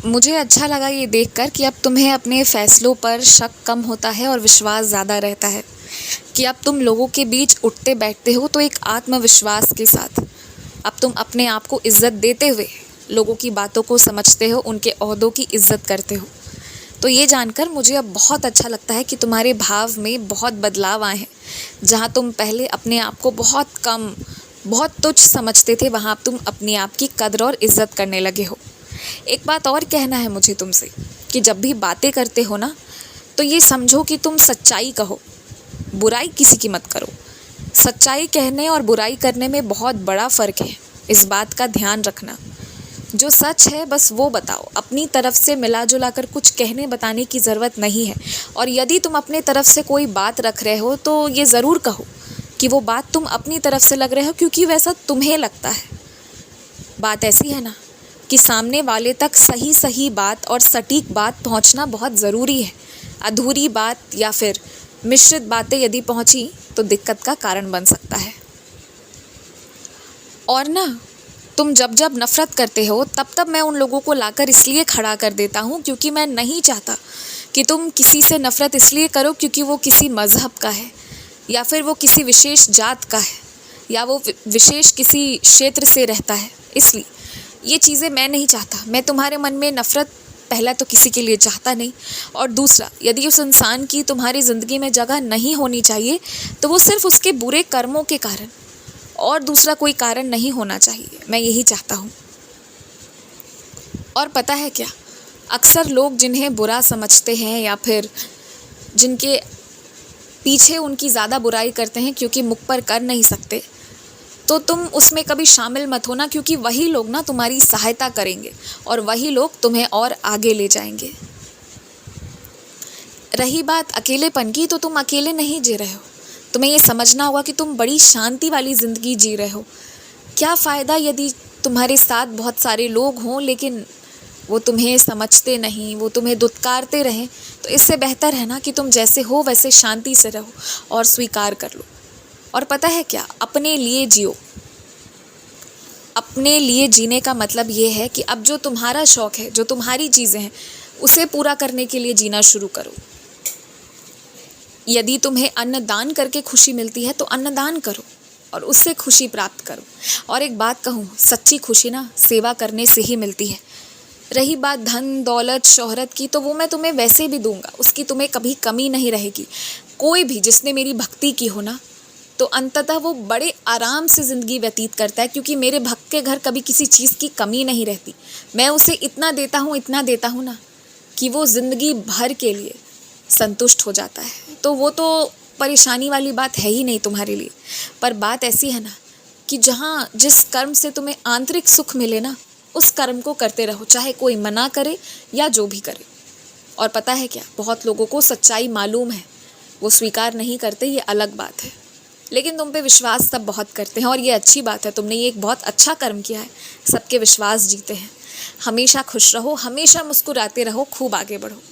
मुझे अच्छा लगा ये देखकर कि अब तुम्हें अपने फ़ैसलों पर शक कम होता है और विश्वास ज़्यादा रहता है, कि अब तुम लोगों के बीच उठते बैठते हो तो एक आत्मविश्वास के साथ। अब तुम अपने आप को इज़्ज़त देते हुए लोगों की बातों को समझते हो, उनके ओहदों की इज़्ज़त करते हो। तो ये जानकर मुझे अब बहुत अच्छा लगता है कि तुम्हारे भाव में बहुत बदलाव आए हैं। जहाँ तुम पहले अपने आप को बहुत कम, बहुत तुच्छ समझते थे, वहाँ अब तुम अपने आप की कद्र और इज़्ज़त करने लगे हो। एक बात और कहना है मुझे तुमसे कि जब भी बातें करते हो ना, तो ये समझो कि तुम सच्चाई कहो, बुराई किसी की मत करो। सच्चाई कहने और बुराई करने में बहुत बड़ा फ़र्क है, इस बात का ध्यान रखना। जो सच है बस वो बताओ, अपनी तरफ से मिला जुला कर कुछ कहने बताने की ज़रूरत नहीं है। और यदि तुम अपने तरफ से कोई बात रख रहे हो तो ये ज़रूर कहो कि वो बात तुम अपनी तरफ से लग रहे हो क्योंकि वैसा तुम्हें लगता है। बात ऐसी है ना कि सामने वाले तक सही सही बात और सटीक बात पहुंचना बहुत ज़रूरी है। अधूरी बात या फिर मिश्रित बातें यदि पहुंची तो दिक्कत का कारण बन सकता है। और ना, तुम जब जब नफ़रत करते हो तब तब मैं उन लोगों को लाकर इसलिए खड़ा कर देता हूँ क्योंकि मैं नहीं चाहता कि तुम किसी से नफ़रत इसलिए करो क्योंकि वो किसी मज़हब का है, या फिर वो किसी विशेष जात का है, या वो विशेष किसी क्षेत्र से रहता है। इसलिए ये चीज़ें मैं नहीं चाहता। मैं तुम्हारे मन में नफ़रत पहला तो किसी के लिए चाहता नहीं, और दूसरा, यदि उस इंसान की तुम्हारी ज़िंदगी में जगह नहीं होनी चाहिए तो वो सिर्फ़ उसके बुरे कर्मों के कारण, और दूसरा कोई कारण नहीं होना चाहिए। मैं यही चाहता हूँ। और पता है क्या, अक्सर लोग जिन्हें बुरा समझते हैं या फिर जिनके पीछे उनकी ज़्यादा बुराई करते हैं क्योंकि मुख पर कर नहीं सकते, तो तुम उसमें कभी शामिल मत होना, क्योंकि वही लोग ना तुम्हारी सहायता करेंगे और वही लोग तुम्हें और आगे ले जाएंगे। रही बात अकेलेपन की, तो तुम अकेले नहीं जी रहे हो। तुम्हें ये समझना होगा कि तुम बड़ी शांति वाली ज़िंदगी जी रहे हो। क्या फ़ायदा यदि तुम्हारे साथ बहुत सारे लोग हों लेकिन वो तुम्हें समझते नहीं, वो तुम्हें दुत्कारते रहें। तो इससे बेहतर है ना कि तुम जैसे हो वैसे शांति से रहो और स्वीकार कर लो। और पता है क्या, अपने लिए जियो। अपने लिए जीने का मतलब ये है कि अब जो तुम्हारा शौक़ है, जो तुम्हारी चीज़ें हैं, उसे पूरा करने के लिए जीना शुरू करो। यदि तुम्हें अन्नदान करके खुशी मिलती है तो अन्नदान करो और उससे खुशी प्राप्त करो। और एक बात कहूँ, सच्ची खुशी ना सेवा करने से ही मिलती है। रही बात धन दौलत शोहरत की, तो वो मैं तुम्हें वैसे भी दूंगा, उसकी तुम्हें कभी कमी नहीं रहेगी। कोई भी जिसने मेरी भक्ति की हो ना, तो अंततः वो बड़े आराम से ज़िंदगी व्यतीत करता है, क्योंकि मेरे भक्त के घर कभी किसी चीज़ की कमी नहीं रहती। मैं उसे इतना देता हूँ ना कि वो ज़िंदगी भर के लिए संतुष्ट हो जाता है। तो वो तो परेशानी वाली बात है ही नहीं तुम्हारे लिए। पर बात ऐसी है ना कि जहाँ जिस कर्म से तुम्हें आंतरिक सुख मिले ना, उस कर्म को करते रहो, चाहे कोई मना करे या जो भी करे। और पता है क्या, बहुत लोगों को सच्चाई मालूम है, वो स्वीकार नहीं करते, ये अलग बात है। लेकिन तुम पे विश्वास सब बहुत करते हैं और ये अच्छी बात है। तुमने ये एक बहुत अच्छा कर्म किया है, सबके विश्वास जीते हैं। हमेशा खुश रहो, हमेशा मुस्कुराते रहो, खूब आगे बढ़ो।